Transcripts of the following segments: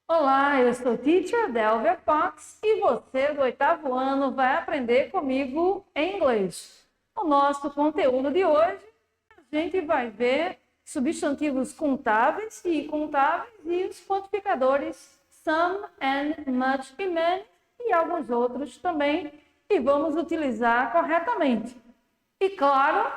Olá, eu sou Teacher Delvia Fox e você do oitavo ano vai aprender comigo em inglês. O nosso conteúdo de hoje, a gente vai ver substantivos contáveis e incontáveis e os quantificadores some and much e many e alguns outros também e vamos utilizar corretamente. E claro,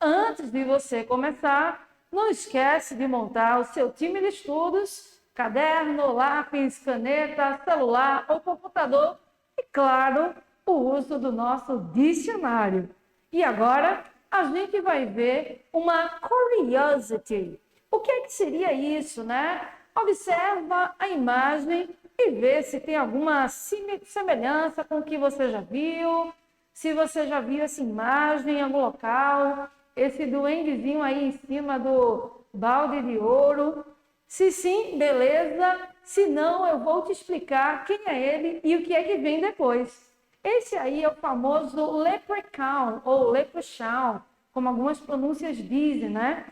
antes de você começar, não esquece de montar o seu time de estudos, caderno, lápis, caneta, celular ou computador e, claro, o uso do nosso dicionário. E agora a gente vai ver uma curiosity. O que é que seria isso, né? Observa a imagem e vê se tem alguma semelhança com o que você já viu, se você já viu essa imagem em algum local, esse duendezinho aí em cima do balde de ouro. Se sim, beleza. Se não, eu vou te explicar quem é ele e o que é que vem depois. Esse aí é o famoso leprechaun, ou leprechaun, como algumas pronúncias dizem, né?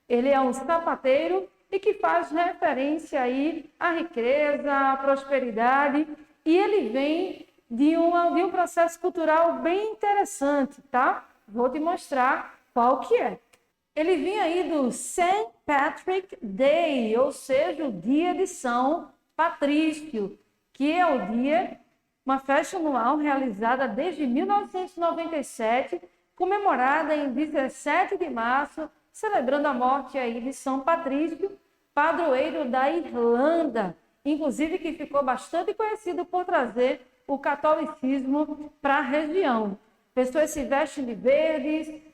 Ele é um sapateiro e que faz referência aí à riqueza, à prosperidade, e ele vem de um processo cultural bem interessante, tá? Vou te mostrar qual que é. Ele vinha aí do St. Patrick Day, ou seja, o dia de São Patrício, que é o dia, uma festa anual realizada desde 1997, comemorada em 17 de março, celebrando a morte aí de São Patrício, padroeiro da Irlanda, inclusive que ficou bastante conhecido por trazer o catolicismo para a região. Pessoas se vestem de verdes,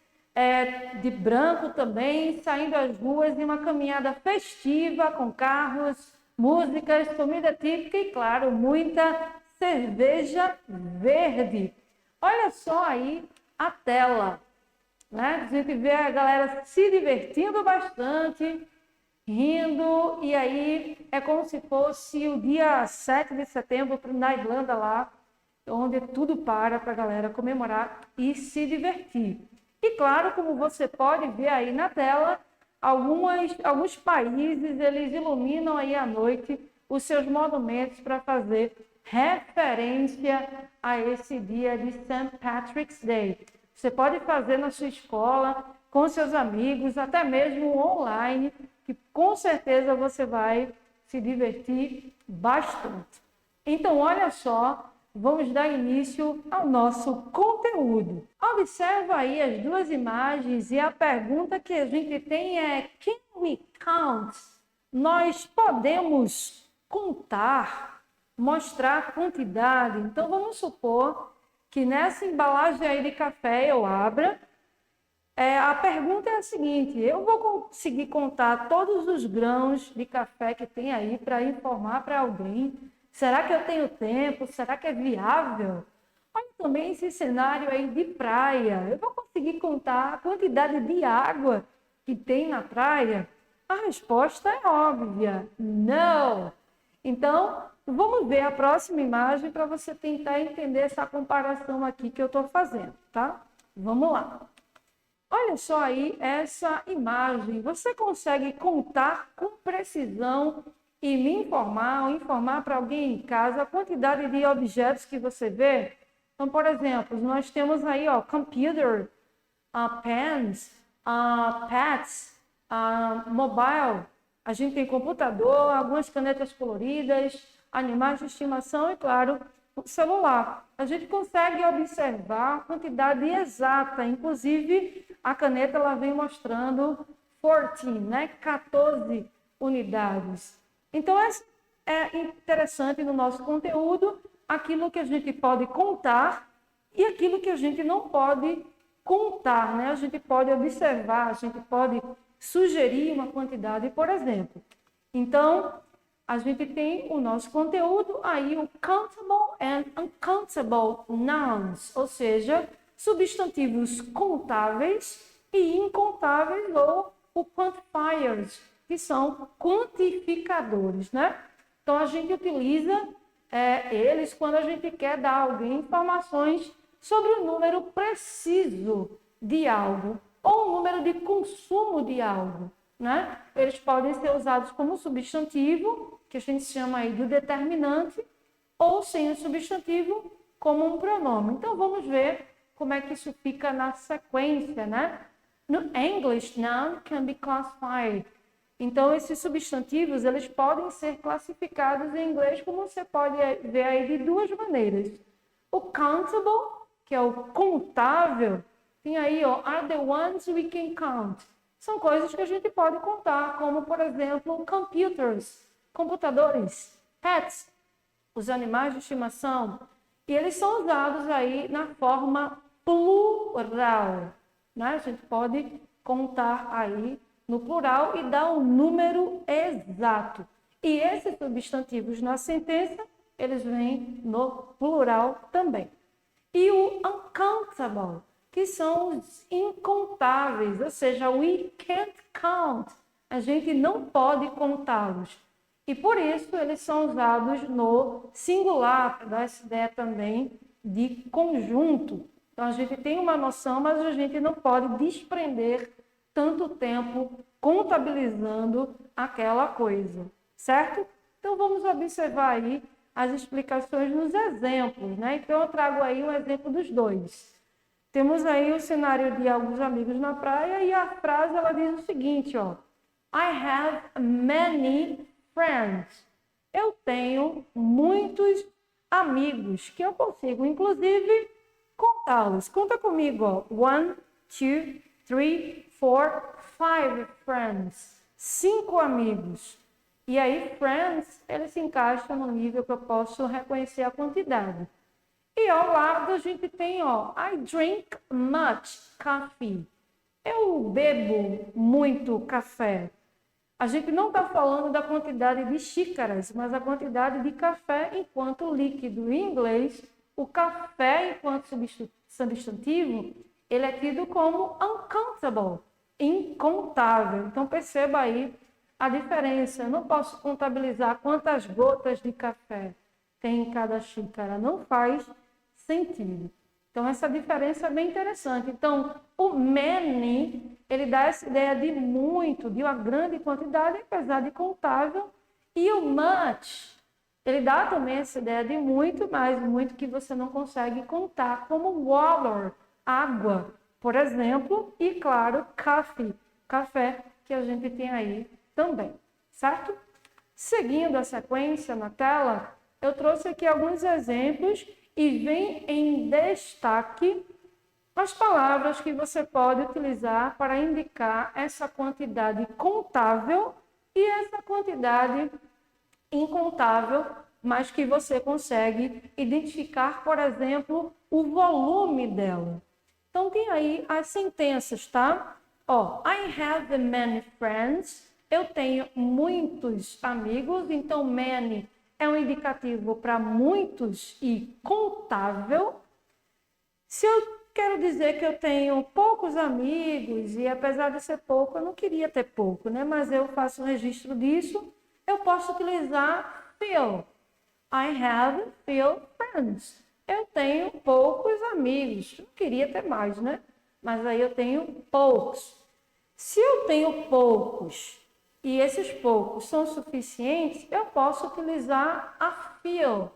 de branco também, saindo às ruas em uma caminhada festiva, com carros, músicas, comida típica e, claro, muita cerveja verde. Olha só aí a tela, né? A gente vê a galera se divertindo bastante, rindo, e aí é como se fosse o dia 7 de setembro na Irlanda lá, onde tudo para a galera comemorar e se divertir. E claro, como você pode ver aí na tela, alguns países eles iluminam aí à noite os seus monumentos para fazer referência a esse dia de St. Patrick's Day. Você pode fazer na sua escola, com seus amigos, até mesmo online, que com certeza você vai se divertir bastante. Então, olha só, vamos dar início ao nosso conteúdo. Observa aí as duas imagens e a pergunta que a gente tem é: can we count? Nós podemos contar, mostrar a quantidade. Então, vamos supor que nessa embalagem aí de café eu abra. A pergunta é a seguinte: eu vou conseguir contar todos os grãos de café que tem aí para informar para alguém? Será que eu tenho tempo? Será que é viável? Olha também esse cenário aí de praia. Eu vou conseguir contar a quantidade de água que tem na praia? A resposta é óbvia: não. Então, vamos ver a próxima imagem para você tentar entender essa comparação aqui que eu estou fazendo, tá? Vamos lá. Olha só aí essa imagem. Você consegue contar com precisão e me informar ou informar para alguém em casa a quantidade de objetos que você vê? Então, por exemplo, nós temos aí, computer, pens, pads, mobile. A gente tem computador, algumas canetas coloridas, animais de estimação e, claro, o celular. A gente consegue observar a quantidade exata, inclusive a caneta ela vem mostrando 14, né? 14 unidades. Então, é interessante no nosso conteúdo aquilo que a gente pode contar e aquilo que a gente não pode contar, né? A gente pode observar, a gente pode sugerir uma quantidade, por exemplo. Então, a gente tem o nosso conteúdo aí, o countable and uncountable nouns, ou seja, substantivos contáveis e incontáveis, ou o quantifiers, que são quantificadores, né? Então, a gente utiliza eles quando a gente quer dar a alguém informações sobre o número preciso de algo ou o número de consumo de algo, né? Eles podem ser usados como substantivo que a gente chama aí do determinante, ou sem o substantivo como um pronome. Então, vamos ver como é que isso fica na sequência, né? No English, noun can be classified. Então, esses substantivos, eles podem ser classificados em inglês, como você pode ver aí de duas maneiras. O countable, que é o contável, tem aí, ó, are the ones we can count. São coisas que a gente pode contar, como, por exemplo, computers, computadores, pets, os animais de estimação. E eles são usados aí na forma plural, né? A gente pode contar aí no plural e dar um número exato. E esses substantivos na sentença, eles vêm no plural também. E o uncountable, que são os incontáveis, ou seja, we can't count. A gente não pode contá-los. E por isso eles são usados no singular, para dar essa ideia também de conjunto. Então a gente tem uma noção, mas a gente não pode desprender tanto tempo contabilizando aquela coisa, certo? Então vamos observar aí as explicações nos exemplos, né? Então eu trago aí um exemplo dos dois. Temos aí o cenário de alguns amigos na praia e a frase ela diz o seguinte, ó: I have many friends. Eu tenho muitos amigos que eu consigo, inclusive, contá-los. Conta comigo, ó. 1, 2, 3, 4, 5 friends. 5 amigos. E aí, friends, ele se encaixa no nível que eu posso reconhecer a quantidade. E ao lado a gente tem, ó, I drink much coffee. Eu bebo muito café. A gente não está falando da quantidade de xícaras, mas a quantidade de café enquanto líquido. Em inglês, o café enquanto substantivo, ele é tido como uncountable, incontável. Então perceba aí a diferença. Eu não posso contabilizar quantas gotas de café tem em cada xícara. Não faz sentido. Então, essa diferença é bem interessante. Então, o many, ele dá essa ideia de muito, de uma grande quantidade, apesar de contável. E o much, ele dá também essa ideia de muito, mas muito que você não consegue contar, como water, água, por exemplo. E, claro, coffee, café, que a gente tem aí também, certo? Seguindo a sequência na tela, eu trouxe aqui alguns exemplos e vem em destaque as palavras que você pode utilizar para indicar essa quantidade contável e essa quantidade incontável, mas que você consegue identificar, por exemplo, o volume dela. Então, tem aí as sentenças, tá? Ó, I have many friends. Eu tenho muitos amigos. Então, many é um indicativo para muitos e contável. Se eu quero dizer que eu tenho poucos amigos, e apesar de ser pouco, eu não queria ter pouco, né? Mas eu faço um registro disso, eu posso utilizar few. I have few friends. Eu tenho poucos amigos. Eu queria ter mais, né? Mas aí eu tenho poucos. Se eu tenho poucos e esses poucos são suficientes, eu posso utilizar a few,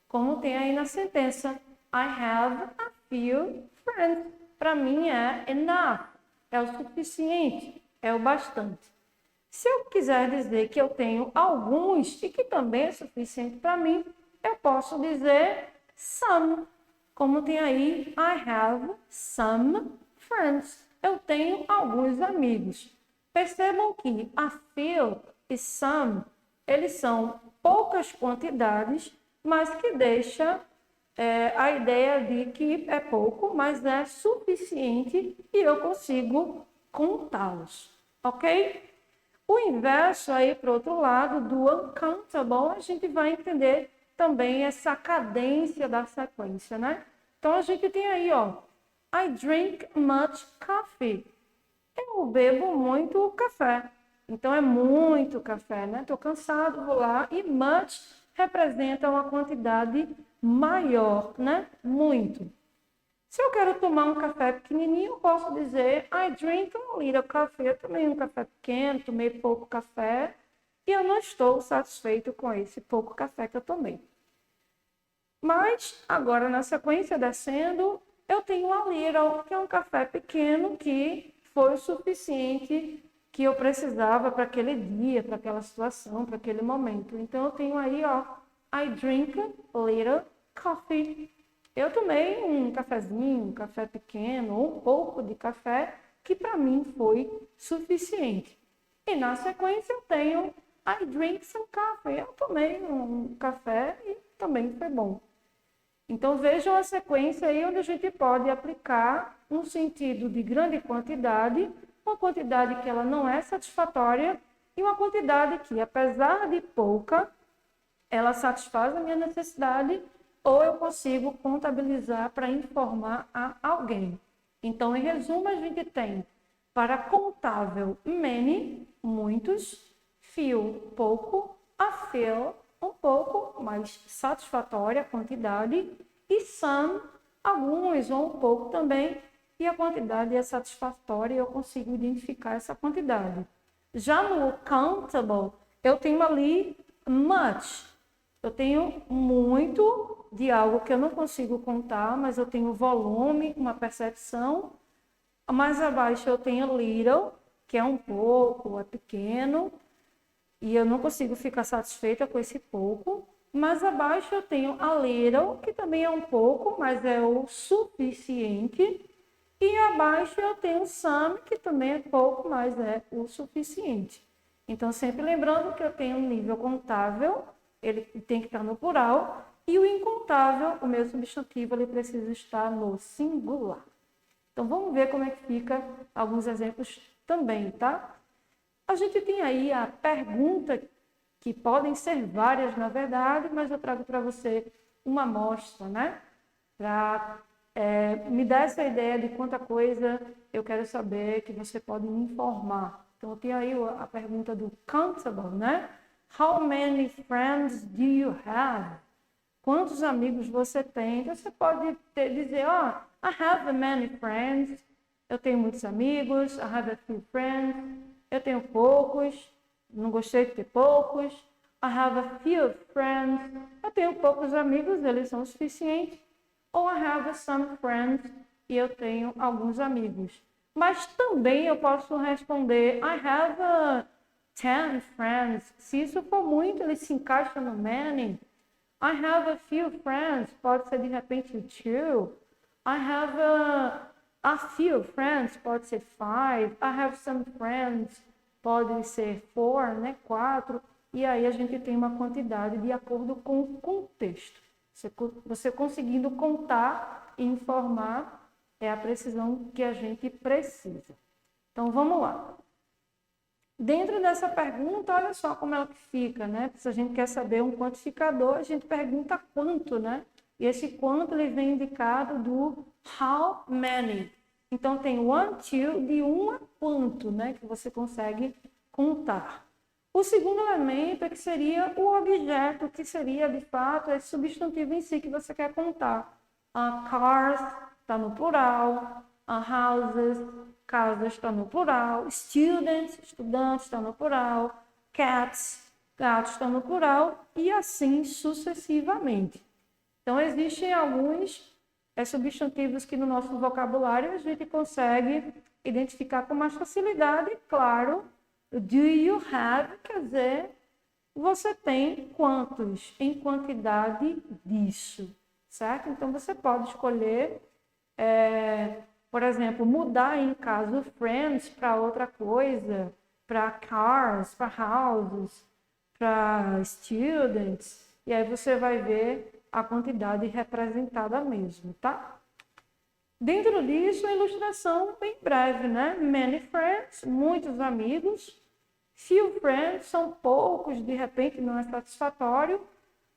como tem aí na sentença. I have a few friends. Para mim é enough, é o suficiente, é o bastante. Se eu quiser dizer que eu tenho alguns e que também é suficiente para mim, eu posso dizer some, como tem aí I have some friends. Eu tenho alguns amigos. Percebam que a few e some, eles são poucas quantidades, mas que deixa a ideia de que é pouco, mas é suficiente e eu consigo contá-los, ok? O inverso aí, para o outro lado, do uncountable, a gente vai entender também essa cadência da sequência, né? Então, a gente tem aí, ó, I drink much coffee. Eu bebo muito café. Então, é muito café, né? Estou cansado, vou lá. E much representa uma quantidade maior, né? Muito. Se eu quero tomar um café pequenininho, eu posso dizer I drink a little coffee. Eu tomei um café pequeno, tomei pouco café. e eu não estou satisfeito com esse pouco café que eu tomei. Mas, agora na sequência descendo, eu tenho a Little, que é um café pequeno que foi o suficiente que eu precisava para aquele dia, para aquela situação, para aquele momento. Então, eu tenho aí, ó, I drink a little coffee. Eu tomei um cafezinho, um café pequeno, ou um pouco de café, que para mim foi suficiente. E na sequência eu tenho I drink some coffee. Eu tomei um café e também foi bom. Então vejam a sequência aí onde a gente pode aplicar um sentido de grande quantidade, uma quantidade que ela não é satisfatória e uma quantidade que, apesar de pouca, ela satisfaz a minha necessidade ou eu consigo contabilizar para informar a alguém. Então, em resumo, a gente tem para contável, many, muitos, few, pouco, a few, um pouco, mais satisfatória a quantidade, e some, alguns ou um pouco também, e a quantidade é satisfatória e eu consigo identificar essa quantidade. Já no countable, eu tenho ali much. Eu tenho muito de algo que eu não consigo contar, mas eu tenho volume, uma percepção. Mais abaixo eu tenho little, que é um pouco, é pequeno, e eu não consigo ficar satisfeita com esse pouco. Mais abaixo eu tenho a little, que também é um pouco, mas é o suficiente. E abaixo eu tenho some, que também é pouco, mas é o suficiente. Então, sempre lembrando que eu tenho um nível contável, ele tem que estar no plural, e o incontável, o meu substantivo, ele precisa estar no singular. Então, vamos ver como é que fica alguns exemplos também, tá? A gente tem aí a pergunta, que podem ser várias, na verdade, mas eu trago para você uma amostra, né? Para me dar essa ideia de quanta coisa eu quero saber que você pode me informar. Então, eu tenho aí a pergunta do countable, né? How many friends do you have? Quantos amigos você tem? Então, você pode dizer, I have many friends. Eu tenho muitos amigos. I have a few friends. Eu tenho poucos. Não gostei de ter poucos. I have a few friends. Eu tenho poucos amigos, eles são suficientes. Ou I have some friends. E eu tenho alguns amigos. Mas também eu posso responder, I have 10 friends. Se isso for muito, ele se encaixa no many. I have a few friends, pode ser de repente two. I have a few friends, pode ser five. I have some friends, pode ser four, né? 4. E aí a gente tem uma quantidade de acordo com o contexto. Você conseguindo contar e informar é a precisão que a gente precisa. Então vamos lá. Dentro dessa pergunta, olha só como ela fica, né? Se a gente quer saber um quantificador, a gente pergunta quanto, né? E esse quanto ele vem indicado do how many. Então tem one, two, de 1 a quanto, né? Que você consegue contar. O segundo elemento é que seria o objeto, que seria de fato esse substantivo em si que você quer contar. Cars está no plural, houses, casas está no plural, students, estudantes está no plural, cats, gatos está no plural, e assim sucessivamente. Então, existem alguns substantivos que no nosso vocabulário a gente consegue identificar com mais facilidade, claro. Do you have, quer dizer, você tem quantos, em quantidade disso, certo? Então, você pode escolher, por exemplo, mudar em caso friends para outra coisa, para cars, para houses, para students, e aí você vai ver a quantidade representada mesmo, tá? Dentro disso, a ilustração bem breve, né? Many friends, muitos amigos. Few friends, são poucos, de repente não é satisfatório.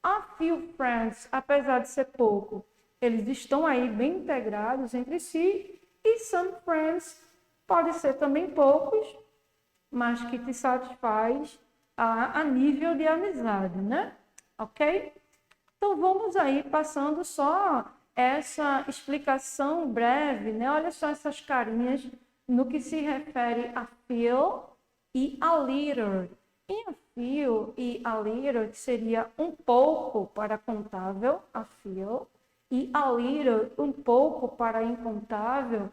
A few friends, apesar de ser pouco, eles estão aí bem integrados entre si. E some friends, pode ser também poucos, mas que te satisfaz a nível de amizade, né? Ok? Então, vamos aí passando só essa explicação breve, né? Olha só essas carinhas no que se refere a feel e a little. Em a few e a little, que seria um pouco para contável, a few, e a little, um pouco para incontável,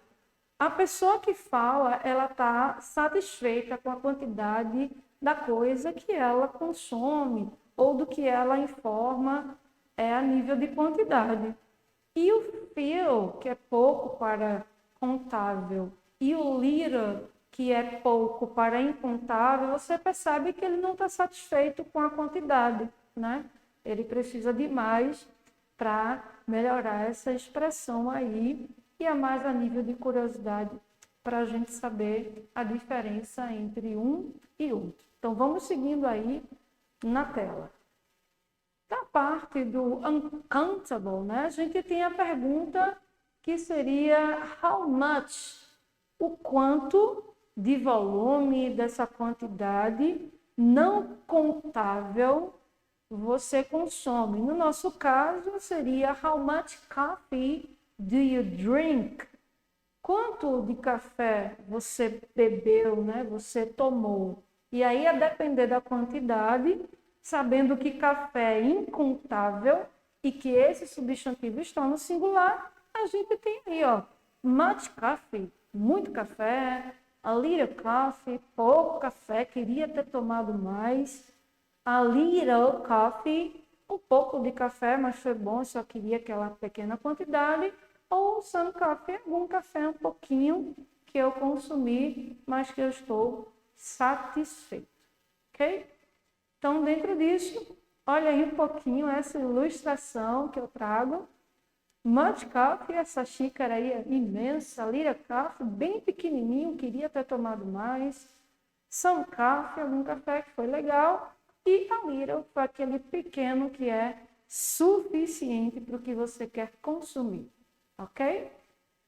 a pessoa que fala, ela está satisfeita com a quantidade da coisa que ela consome ou do que ela informa a nível de quantidade. E o few, que é pouco para contável, e o little, que é pouco para incontável, você percebe que ele não está satisfeito com a quantidade, né? Ele precisa de mais para melhorar essa expressão aí, e é mais a nível de curiosidade para a gente saber a diferença entre um e outro. Então, vamos seguindo aí na tela. Da parte do uncountable, né, a gente tem a pergunta que seria how much, o quanto de volume dessa quantidade não contável você consome. No nosso caso, seria how much coffee do you drink? Quanto de café você bebeu, né? Você tomou? E aí, a depender da quantidade, sabendo que café é incontável e que esse substantivo está no singular, a gente tem aí, ó, much coffee, muito café, a little coffee, pouco café, queria ter tomado mais, a little coffee, um pouco de café, mas foi bom, só queria aquela pequena quantidade, ou some coffee, algum café um pouquinho que eu consumi, mas que eu estou satisfeito, ok? Então, dentro disso, olha aí um pouquinho essa ilustração que eu trago. Much coffee, essa xícara aí é imensa, little coffee, bem pequenininho, queria ter tomado mais. Some coffee, algum café que foi legal. E a little foi aquele pequeno que é suficiente para o que você quer consumir, ok?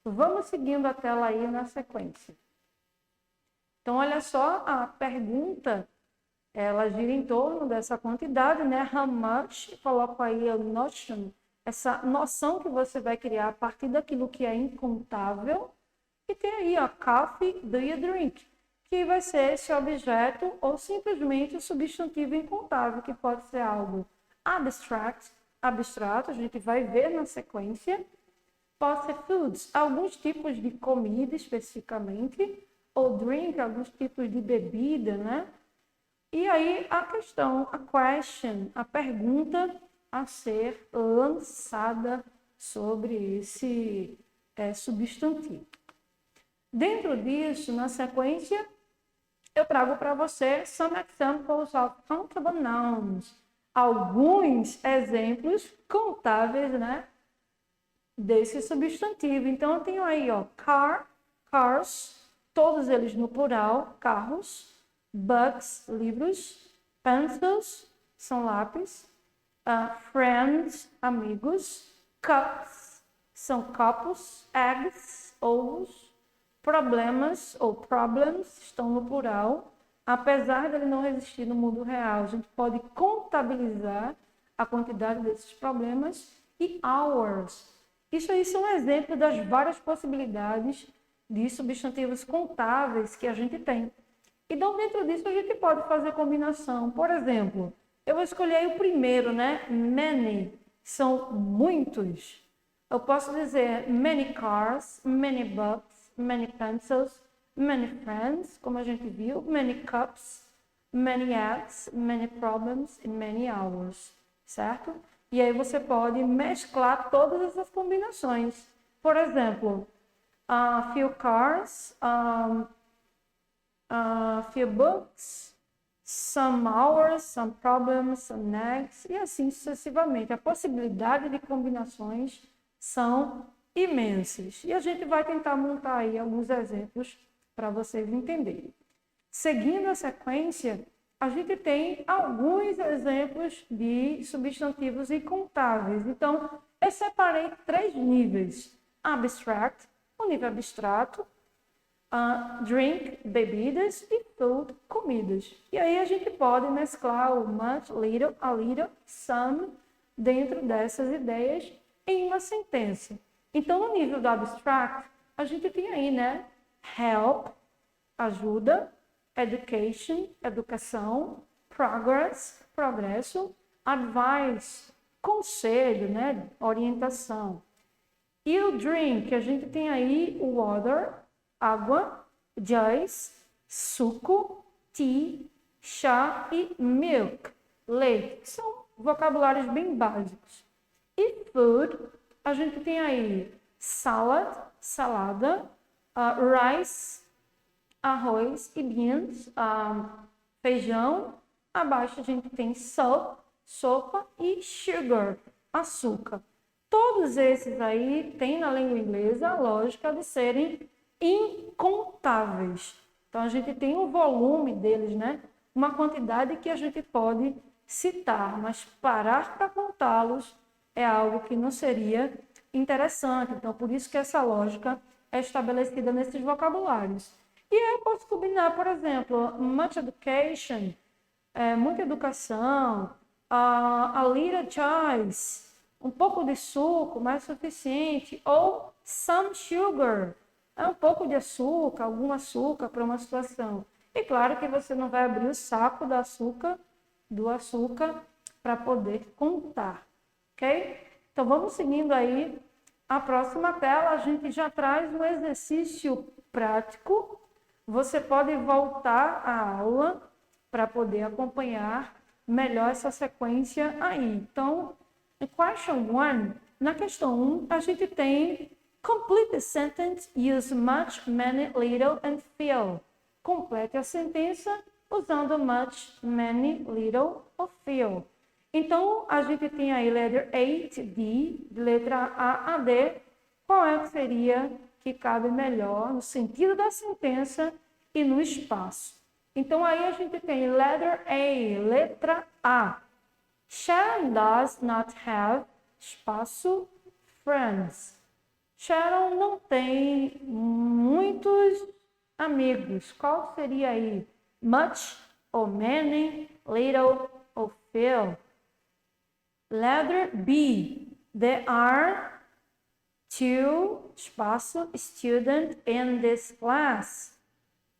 Vamos seguindo a tela aí na sequência. Então, olha só, a pergunta, ela gira em torno dessa quantidade, né? How much, coloco aí a notion, essa noção que você vai criar a partir daquilo que é incontável. E tem aí, ó, coffee do you drink, que vai ser esse objeto ou simplesmente o substantivo incontável, que pode ser algo abstrato, a gente vai ver na sequência. Pode ser foods, alguns tipos de comida especificamente, ou drink, alguns tipos de bebida, né? E aí a questão, a question, a pergunta a ser lançada sobre esse substantivo. Dentro disso, na sequência, eu trago para você some examples of countable nouns, alguns exemplos contáveis, né, desse substantivo. Então, eu tenho aí, ó, car, cars, todos eles no plural, carros, books, livros, pencils, são lápis, friends, amigos, cups, são copos, eggs, ovos, problemas ou problems estão no plural. Apesar dele não existir no mundo real, a gente pode contabilizar a quantidade desses problemas. E hours. Isso aí são exemplos das várias possibilidades de substantivos contáveis que a gente tem. Então, dentro disso, a gente pode fazer combinação. Por exemplo, eu vou escolher o primeiro, né? Many, são muitos. Eu posso dizer many cars, many books, many pencils, many friends, como a gente viu, many cups, many eggs, many problems e many hours, certo? E aí você pode mesclar todas essas combinações. Por exemplo, few cars, few books, some hours, some problems, some eggs, e assim sucessivamente. A possibilidade de combinações são imensas. E a gente vai tentar montar aí alguns exemplos para vocês entenderem. Seguindo a sequência, a gente tem alguns exemplos de substantivos incontáveis. Então, eu separei 3 níveis. Abstract, o nível abstrato, drink, bebidas, e food, comidas. E aí a gente pode mesclar o much, little, a little, some, dentro dessas ideias em uma sentença. Então, no nível do abstract, a gente tem aí, né? Help, ajuda, education, educação, progresso, advice, conselho, né? Orientação. E o drink, a gente tem aí water, água, juice, suco, tea, chá e milk, leite, que são vocabulários bem básicos. E food, a gente tem aí salad, salada, rice, arroz e beans, feijão. Abaixo a gente tem salt, sopa e sugar, açúcar. Todos esses aí têm na língua inglesa a lógica de serem incontáveis. Então, a gente tem um volume deles, né? Uma quantidade que a gente pode citar, mas parar para contá-los é algo que não seria interessante. Então, por isso que essa lógica é estabelecida nesses vocabulários. E aí eu posso combinar, por exemplo, much education, muita educação, a little choice, um pouco de suco, mais suficiente, ou some sugar, um pouco de açúcar, algum açúcar para uma situação. E claro que você não vai abrir o saco do açúcar para poder contar, ok? Então vamos seguindo aí. A próxima tela a gente já traz um exercício prático. Você pode voltar à aula para poder acompanhar melhor essa sequência aí. Então, em question 1, na questão 1, a gente tem complete the sentence, use much, many, little and few. Complete a sentença usando much, many, little ou few. Então, a gente tem aí letter A, D, de letra A a D. Qual é que seria que cabe melhor no sentido da sentença e no espaço? Então, aí a gente tem letter A, letra A. Sharon does not have, espaço, friends. Sharon não tem muitos amigos. Qual seria aí? Much ou many, little ou few? Letter B. There are two, espaço, students in this class.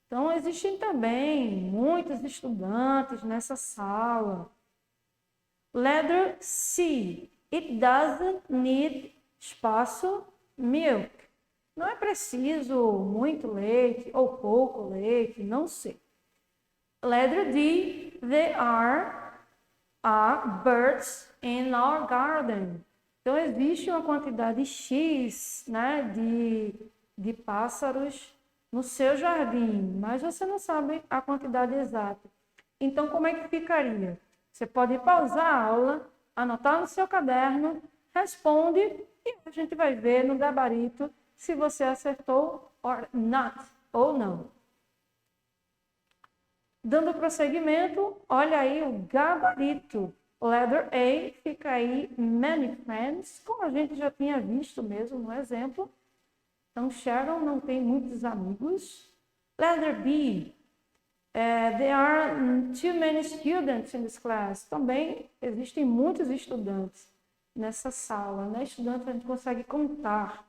Então, existem também muitos estudantes nessa sala. Letter C. It doesn't need, espaço, milk. Não é preciso muito leite ou pouco leite, não sei. Letter D. There are birds in our garden. Então, existe uma quantidade X, né, de pássaros no seu jardim, mas você não sabe a quantidade exata. Então, como é que ficaria? Você pode pausar a aula, anotar no seu caderno, responde e a gente vai ver no gabarito se você acertou or not, ou não. Dando prosseguimento, olha aí o gabarito. Letter A, fica aí many friends, como a gente já tinha visto mesmo no exemplo. Então, Sharon não tem muitos amigos. Letter B, there are too many students in this class. Também existem muitos estudantes nessa sala, né? Estudantes a gente consegue contar.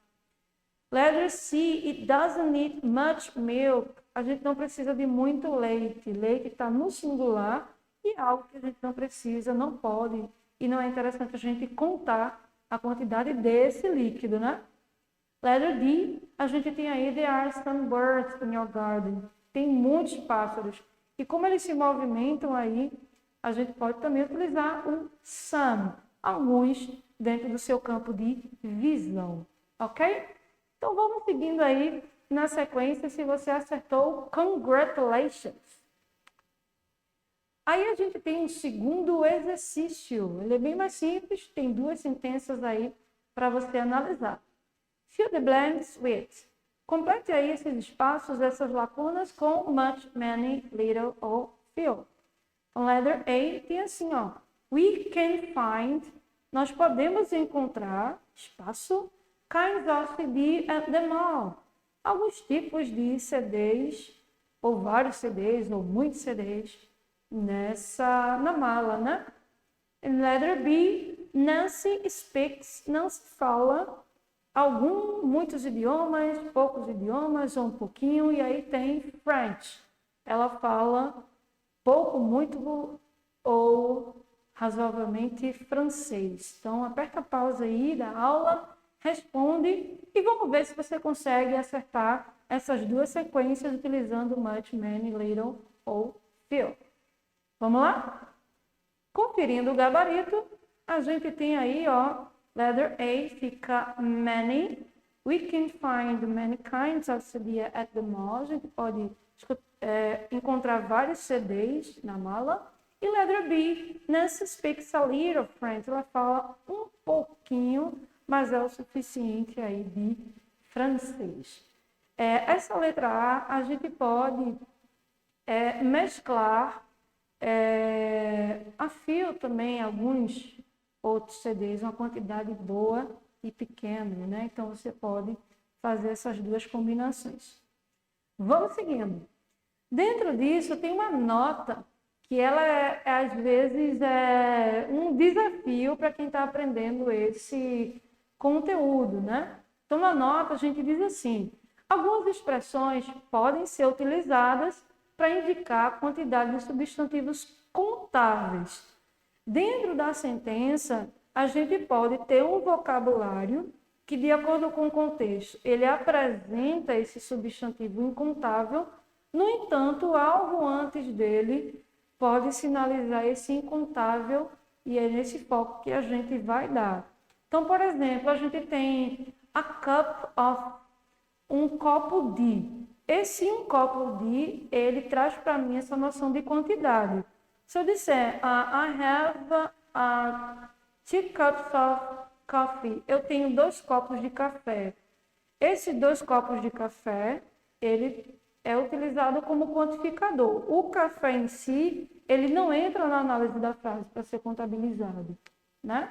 Letter C, it doesn't need much milk. A gente não precisa de muito leite. Leite está no singular e é algo que a gente não precisa, não pode. E não é interessante a gente contar a quantidade desse líquido, né? Letter D, a gente tem aí, there are some birds in your garden. Tem muitos pássaros. E como eles se movimentam aí, a gente pode também utilizar o some, alguns dentro do seu campo de visão. Ok? Então vamos seguindo aí na sequência. Se você acertou, congratulations. Aí a gente tem um segundo exercício. Ele é bem mais simples, tem duas sentenças aí para você analisar. Fill the blanks with. Complete aí esses espaços, essas lacunas com much, many, little ou few. Então, letter A tem assim, ó. We can find. Nós podemos encontrar, espaço, kinds of CD at the mall. Alguns tipos de CDs, ou vários CDs, ou muitos CDs, na mala, né? In letter B, Nancy speaks. Nancy fala muitos idiomas, poucos idiomas, ou um pouquinho, e aí tem French. Ela fala pouco, muito ou razoavelmente francês? Então, aperta a pausa aí da aula, responde e vamos ver se você consegue acertar essas duas sequências utilizando much, many, little ou few. Vamos lá? Conferindo o gabarito, a gente tem aí, ó, letter A fica many. We can find many kinds of CD at the mall. A gente pode encontrar vários CDs na mala. E letter B, Nancy speaks a little French. Ela fala um pouquinho, mas é o suficiente aí de francês. Essa letra A gente pode mesclar a fio também alguns outros CDs, uma quantidade boa e pequena, né? Então você pode fazer essas duas combinações. Vamos seguindo. Dentro disso tem uma nota que ela às vezes é um desafio para quem está aprendendo esse conteúdo, né? Então na nota a gente diz assim: algumas expressões podem ser utilizadas para indicar a quantidade de substantivos contáveis. Dentro da sentença, a gente pode ter um vocabulário que, de acordo com o contexto, ele apresenta esse substantivo incontável, no entanto, algo antes dele pode sinalizar esse incontável e é nesse foco que a gente vai dar. Então, por exemplo, a gente tem a cup of, um copo de. Esse um copo de, ele traz para mim essa noção de quantidade. Se eu disser, I have 2 cups of coffee, eu tenho 2 copos de café. Esses 2 copos de café, ele é utilizado como quantificador. O café em si, ele não entra na análise da frase para ser contabilizado, né?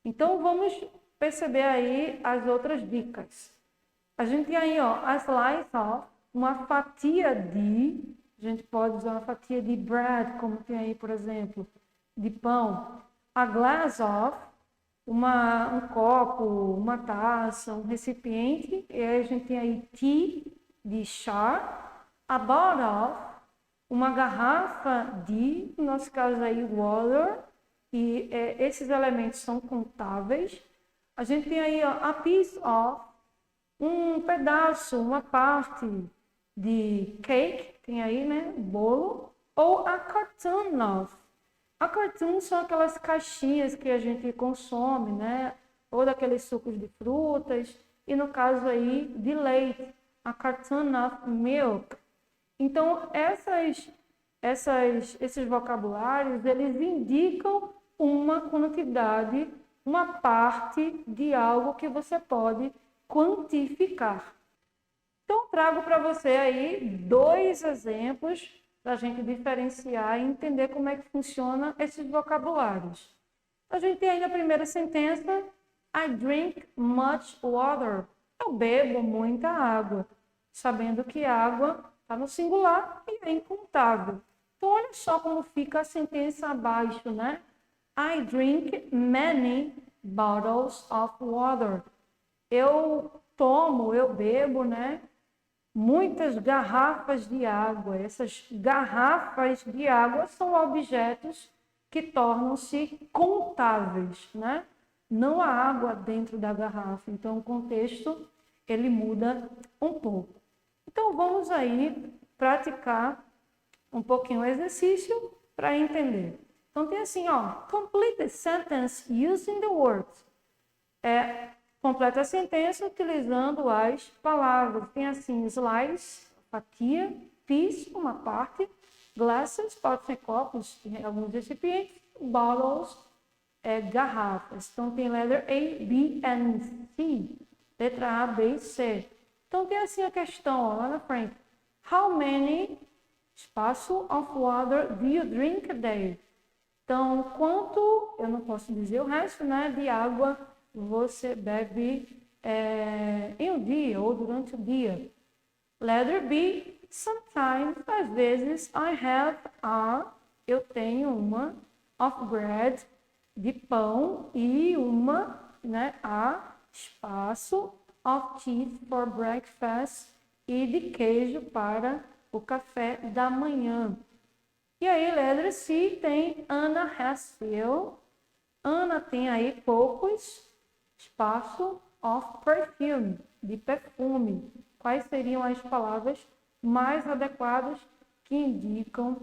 Então, vamos perceber aí as outras dicas. A gente tem aí, ó, a slice of, uma fatia de, a gente pode usar uma fatia de bread, como tem aí, por exemplo, de pão. A glass of, um copo, uma taça, um recipiente. E aí a gente tem aí tea, de chá. A bottle of, uma garrafa de, no nosso caso aí, water. E esses elementos são contáveis. A gente tem aí, ó, a piece of, um pedaço, uma parte de cake, tem aí, né, bolo, ou a carton of. A carton são aquelas caixinhas que a gente consome, né, ou daqueles sucos de frutas, e no caso aí, de leite, a carton of milk. Então, esses vocabulários, eles indicam uma quantidade, uma parte de algo que você pode quantificar. Então, trago para você aí 2 exemplos para a gente diferenciar e entender como é que funciona esses vocabulários. A gente tem aí na primeira sentença, I drink much water. Eu bebo muita água, sabendo que água está no singular e é incontável. Então, olha só como fica a sentença abaixo, né? I drink many bottles of water. Eu bebo, né, muitas garrafas de água. Essas garrafas de água são objetos que tornam-se contáveis, né? Não há água dentro da garrafa. Então, o contexto, ele muda um pouco. Então, vamos aí praticar um pouquinho o exercício para entender. Então, tem assim, ó, complete the sentence using the words. Completa a sentença utilizando as palavras. Tem assim, slice, fatia, piece, uma parte, glasses, pode ser copos, alguns recipientes, bottles, garrafas. Então, tem letter A, B and C. Letra A, B e C. Então, tem assim a questão, ó, lá na frente. How many, espaço, of water do you drink a day? Então, quanto, eu não posso dizer o resto, né, de água você bebe em um dia ou durante o dia. Letter B, sometimes, às vezes, eu tenho uma, of bread, de pão, e uma, né, espaço, of cheese for breakfast, e de queijo para o café da manhã. E aí, letra C tem Anna has few. Anna tem aí poucos espaço of perfume, de perfume. Quais seriam as palavras mais adequadas que indicam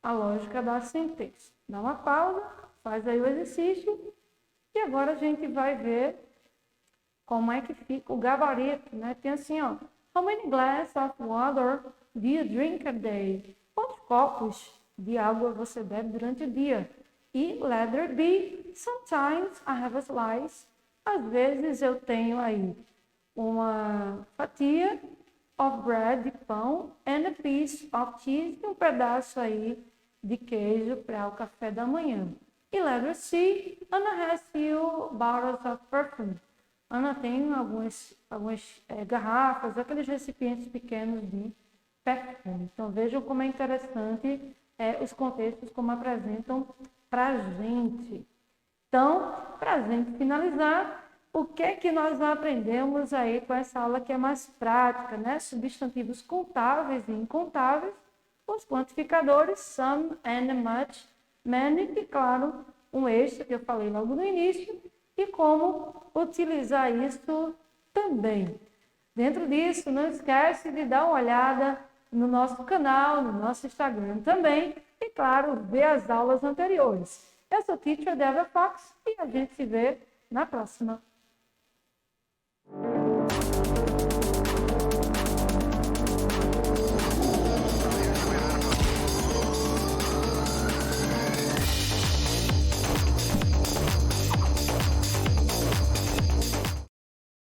a lógica da sentença? Dá uma pausa, faz aí o exercício e agora a gente vai ver como é que fica o gabarito, né? Tem assim, ó. How many glasses of water do you drink a day? Quantos copos de água você bebe durante o dia? E letter B, sometimes I have a slice. Às vezes eu tenho aí uma fatia of bread, de pão, and a piece of cheese, e um pedaço aí de queijo para o café da manhã. E letter C, Anna has few bottles of perfume. Ana tem algumas garrafas, aqueles recipientes pequenos de perfume. Então, vejam como é interessante os contextos como apresentam para a gente. Então, para a gente finalizar, o que é que nós aprendemos aí com essa aula que é mais prática, né? Substantivos contáveis e incontáveis, os quantificadores, some and much, many, e claro, um extra que eu falei logo no início, e como utilizar isso também. Dentro disso, não esquece de dar uma olhada no nosso canal, no nosso Instagram também, e claro, ver as aulas anteriores. Eu sou a Teacher Débora Fox e a gente se vê na próxima.